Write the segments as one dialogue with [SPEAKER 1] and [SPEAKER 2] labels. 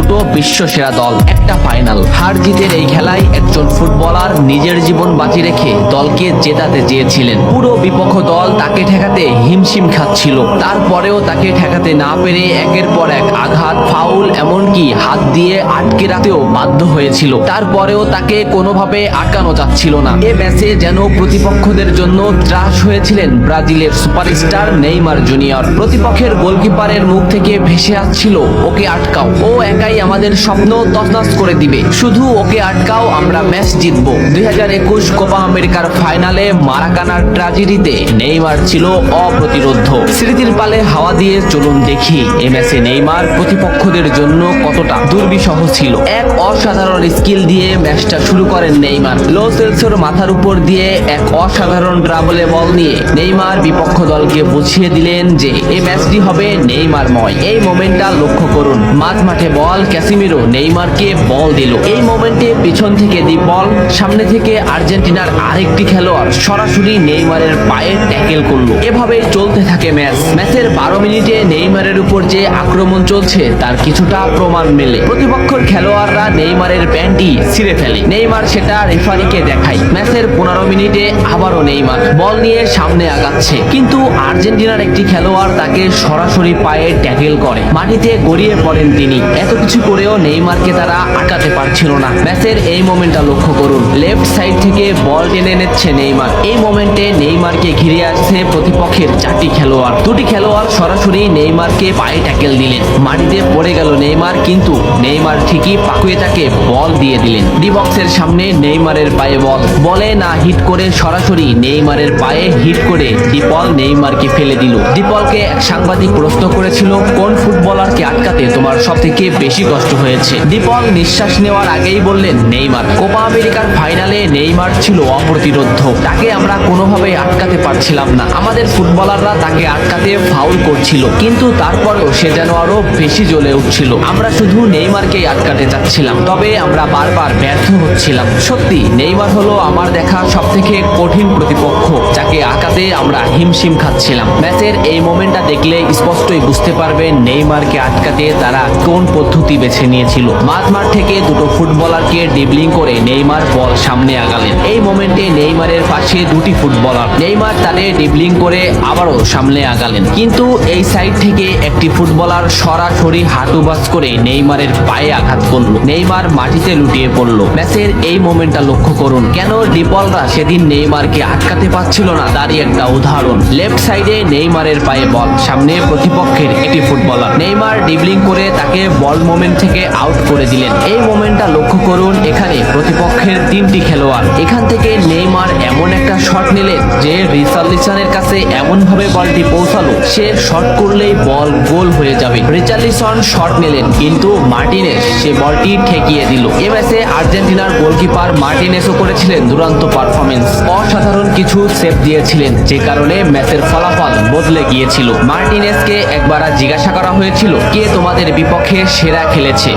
[SPEAKER 1] দুটো বিশ্ব সেরা দল, একটা ফাইনাল। হার জিতের এই খেলায় একজন ফুটবলার নিজের জীবন বাজি রেখে দলকে জেতাতে চেয়েছিলেন। পুরো বিপক্ষ দল তাকে ঠেকাতে হিমশিম খাচ্ছিল, তারপরেও তাকে ঠেকাতে না পেরে একের পর এক আঘাত, ফাউল, এমনকি হাত দিয়ে আটকে রাখতেও বাধ্য হয়েছিল। তারপরেও তাকে কোনোভাবে আটকানো যাচ্ছিল না। এ ম্যাচে যেন প্রতিপক্ষদের জন্য ত্রাস হয়েছিলেন ব্রাজিলের সুপারস্টার নেইমার জুনিয়র। প্রতিপক্ষের গোলকিপারের মুখ থেকে ভেসে আসছিল, ওকে আটকাও, ও একাই আমাদের স্বপ্ন তছনছ করে দিবে, শুধু ওকে আটকাও, আমরা ম্যাচ জিতবো। 2021 কোপা আমেরিকার ফাইনালে মারাকানার ট্র্যাজেডিতে নেইমার ছিল অপ্রতিরোধ্য। স্মৃতির পালে হাওয়া দিয়ে চলুন দেখি এ ম্যাচে নেইমার প্রতিপক্ষদের জন্য কতটা দুর্বিষহ ছিল। এক অসাধারণ স্কিল দিয়ে ম্যাচটা শুরু করেন নেইমার। লো সেলসোর মাথার উপর দিয়ে এক অসাধারণ ড্রাবলে বল নিয়ে নেইমার বিপক্ষ দলকে বুঝিয়ে দিলেন যে এই ম্যাচটি হবে নেইমারময়। এই মোমেন্টটা লক্ষ্য করুন, মাঝ মাঠে বল, ক্যাসিমিরো নেইমারকে বল দিল। এই মোমেন্টে পিছন থেকে দি বল, সামনে থেকে আর্জেন্টিনার আরেকটি খেলোয়াড় সরাসরি নেইমারের পায়ে ট্যাকেল করলো। এভাবেই চলতে থাকে ম্যাচ। ম্যাচের 12 মিনিটে নেইমারের উপর যে আক্রমণ চলছে তার কিছুটা প্রমাণ মেলে। প্রতিপক্ষের খেলোয়াড়রা নেইমারের প্যান্টই ছিঁড়ে ফেলে, নেইমার সেটা রেফারিকে দেখায়। ম্যাচের 15 মিনিটে আবারও নেইমার বল নিয়ে সামনে আগাচ্ছে, কিন্তু আর্জেন্টিনার একটি খেলোয়াড় তাকে সরাসরি পায়ে ট্যাকেল করে, মাটিতে গড়িয়ে পড়েন তিনি। এত কিছু করেও নেইমারকে তারা আটকাতে পারছিল না। ম্যাচের এই মোমেন্টটা লক্ষ্য করুন, লেফট সাইড থেকে বল টেনে নিচ্ছে নেইমার। এই মোমেন্টে নেইমারকে ঘিরে আসছে প্রতিপক্ষের 4টি খেলোয়াড়। 2টি খেলোয়াড় সরাসরি নেইমারকে পায়ে ট্যাকেল দিলেন, মাটিতে পড়ে গেল নেইমার, কিন্তু নেইমার ঠিকই পাকুয়েতাকে বল দিয়ে দিলেন। ডি বক্সের সামনে নেইমারের পায়ে বল, বলে না হিট করে সরাসরি নেইমারের পায়ে হিট করে ডিপল নেইমারকে ফেলে দিল। ডিপলকে এক সাংবাদিক প্রশ্ন করেছিল, কোন ফুটবলারকে আটকাতে তোমার সবথেকে বেশি কষ্ট হয়েছে? ডিপল নিঃশ্বাস নেওয়ার আগেই বললেন নেইমার। কোপা আমেরিকার ফাইনালে নেইমার ছিল অপ্রতিরোধ্য, তাকে আমরা কোনোভাবেই আটকাতে পারছিলাম না। আমাদের ফুটবলাররা তাকে আটকাতে ফাউল করছিল, কিন্তু তারপরেও সে যেন আরো বেশি জ্বলে উঠছিল। আমরা শুধু নেইমারকেই আটকাতে চাচ্ছিলাম, তবে আমরা বারবার ব্যর্থ হচ্ছিলাম। সত্যি নেইমার হলো আমার দেখা সবথেকে কঠিন প্রতিপক্ষ, যাকে আটকাতে আমরা হিমশিম খাচ্ছিলাম। ম্যাচের এই মোমেন্টটা দেখলে স্পষ্টই বুঝতে পারবেন নেইমারকে আটকাতে তারা কোন পদ্ধতি বেছে নিয়েছিল। মাঝমাঠ থেকে দুটো ফুটবলারকে ড্রিবলিং করে নেইমার বল সামনে আগালেন। এই মোমেন্টে নেইমারের পাশে 2টি ফুটবলার, নেইমার তাদের ড্রিবলিং করে আবারও সামনে আগালেন, কিন্তু এই সাইড থেকে একটি ফুটবলার সরাসরি হাঁটু বাস করে নেইমারের পায়ে আঘাত করলো। নেইমার মাটিতে লুটিয়ে পড়লো। ম্যাচের এই মোমেন্টটা লক্ষ্য করুন, কেন ডিপলরা সেদিন নেইমারকে আটকাতে পারছিল না তারই একটা উদাহরণ। লেফট সাইডে নেইমারের পায়ে বল, সামনে প্রতিপক্ষের একটি ফুটবলার, নেইমার ড্রিবলিং করে তাকে বল মোমেন্ট থেকে আউট করে দিলেন। এই মোমেন্টটা লক্ষ্য করুন, এখানে প্রতিপক্ষের 3টি খেলোয়াড়। এখান থেকে নেইমার এমন একটা শট নিলেন যে রিচার্লিসনের কাছে এমন ভাবে বলটি পৌঁছালো, সে শট করলেই বল গোল হয়ে যাবে। রিচার্লিসন শট নিলেন, কিন্তু মার্টিনেস সে বলটি ঠেকিয়ে দিল। এ ম্যাচে আর্জেন্টিনার গোলকিপার মার্টিনেসও করেছিলেন দুরন্ত পারফরমেন্স, অসাধারণ কিছু সেভ দিয়েছিলেন, যে কারণে ম্যাচের ফলাফল বদলে গিয়েছিল। মার্টিনেসকে একবার জিজ্ঞাসা করা হয়েছিল, কে তোমাদের বিপক্ষে সেরা খেলেছে?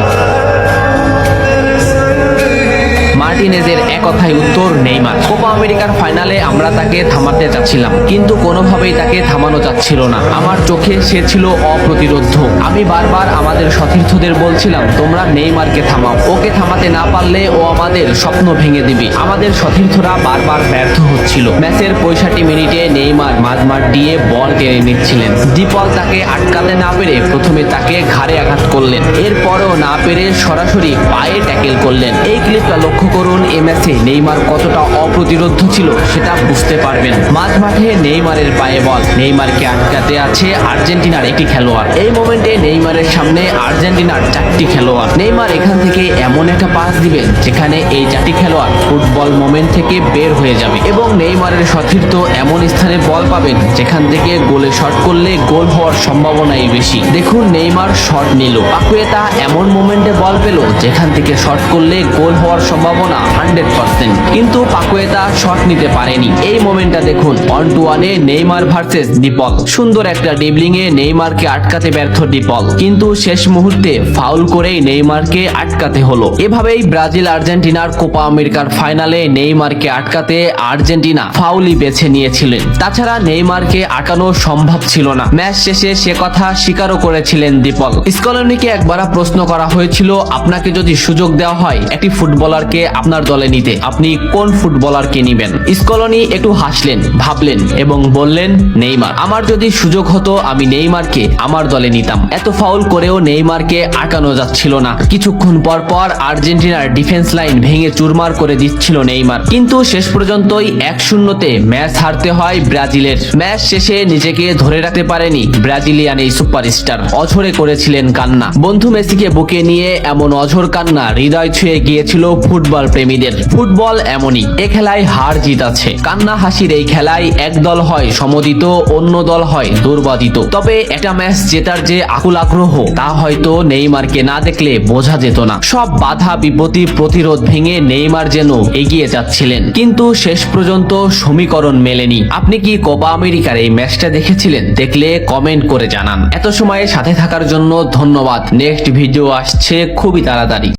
[SPEAKER 1] মার্টিনেজের এক কথায় উত্তর নেইমার। কোপা আমেরিকার ফাইনালে আমরা তাকে থামাতে চাচ্ছিলাম, কিন্তু কোনোভাবেই তাকে থামানো যাচ্ছিল না। আমার চোখে সে ছিল অপ্রতিরোধ্য। আমি বারবার আমাদের সতীর্থদের বলছিলাম, তোমরা নেইমারকে থামাও, ওকে থামাতে না পারলে ও আমাদের স্বপ্ন ভেঙে দিবে। আমাদের সতীর্থরা বারবার ব্যর্থ হচ্ছিল। ম্যাচের 65 মিনিটে নেইমার মাঝমাঠ দিয়ে বল টেনে নিচ্ছিলেন। ডিপল তাকে আটকাতে না পেরে প্রথমে তাকে ঘাড়ে আঘাত করলেন, এরপরও না পেরে সরাসরি পায়ে ট্যাকেল করলেন। এই ক্লিপটা লক্ষ্য করুন, এই ম্যাচে নেইমার কতটা অপ্রতিরোধ্য ছিল সেটা বুঝতে পারবেন। মাঝ মাঠে নেইমারের পায়ে বল, নেইমারকে আটকাতে আছে আর্জেন্টিনার একটি খেলোয়াড়। এই মোমেন্টে নেইমারের সামনে আর্জেন্টিনার 4টি খেলোয়াড়। নেইমার এখান থেকে এমন একটা পাস দিবেন যেখানে এই 4টি খেলোয়াড় ফুটবল মোমেন্ট থেকে বের হয়ে যাবে, এবং নেইমারের সতীর্থ এমন স্থানে বল পাবেন যেখান থেকে গোলে শট করলে গোল হওয়ার সম্ভাবনাই বেশি। দেখুন নেইমার শট নিল, পাকুয়েতা এমন মোমেন্টে বল পেল যেখান থেকে শট করলে গোল হওয়ার সম্ভাবনা না 100%, কিন্তু পাকুয়েতা শট নিতে পারেনি। এই মোমেন্টটা দেখুন, 1-1-এ নেইমার ভার্সেস ডিপল। সুন্দর একটা ড্রিবলিং এ নেইমারকে আটকাতে ব্যর্থ ডিপল, কিন্তু শেষ মুহূর্তে ফাউল করেই নেইমারকে আটকাতে হলো। এভাবেই ব্রাজিল আর্জেন্টিনার কোপা আমেরিকার ফাইনালে নেইমারকে আটকাতে আর্জেন্টিনা ফাউলই বেছে নিয়েছিলেন। তাছাড়া নেইমারকে আটকানো সম্ভব ছিল না। ম্যাচ শেষে সে কথা স্বীকারও করেছিলেন ডিপল। স্কলনিকে একবার প্রশ্ন করা হয়েছিল, আপনাকে যদি সুযোগ দেওয়া হয় একটি ফুটবলারকে আপনার দলে নিতে, আপনি কোন ফুটবলারকে নিবেন? স্কলনি একটু হাসলেন, ভাবলেন এবং বললেন, নেইমার। আমার যদি সুযোগ হতো আমি নেইমারকে আমার দলে নিতাম। এত ফাউল করেও নেইমারকে আটকানো যাচ্ছিল না। কিছুক্ষণ পর পর আর্জেন্টিনার ডিফেন্স লাইন ভেঙে চুরমার করে দিচ্ছিল নেইমার, কিন্তু শেষ পর্যন্তই 1-0-তে ম্যাচ হারতে হয় ব্রাজিলের। ম্যাচ শেষে নিজেকে ধরে রাখতে পারেনি ব্রাজিলিয়ান এই সুপারস্টার, অঝরে করেছিলেন কান্না। বন্ধু মেসিকে বুকে নিয়ে এমন অঝর কান্না হৃদয় ছুঁয়ে গিয়েছিল ফুটবল প্রেমীদের। ফুটবল এমনই, এ খেলায় হার জিত আছে। কান্না হাসির এই খেলায় এক দল হয় সমদিত, অন্য দল হয় দুর্বাদিত। তবে একটা ম্যাচ জেতার যে আকুল আগ্রহ, তা হয়তো নেইমারকে না দেখলে বোঝা যেত না। সব বাধা বিপত্তি প্রতিরোধ ভেঙে নেইমার যেন এগিয়ে যাচ্ছিলেন, কিন্তু শেষ পর্যন্ত সমীকরণ মেলেনি। আপনি কি কোপা আমেরিকার এই ম্যাচটা দেখেছিলেন? দেখলে কমেন্ট করে জানান। এত সময় সাথে থাকার জন্য ধন্যবাদ। নেক্সট ভিডিও আসছে খুবই তাড়াতাড়ি।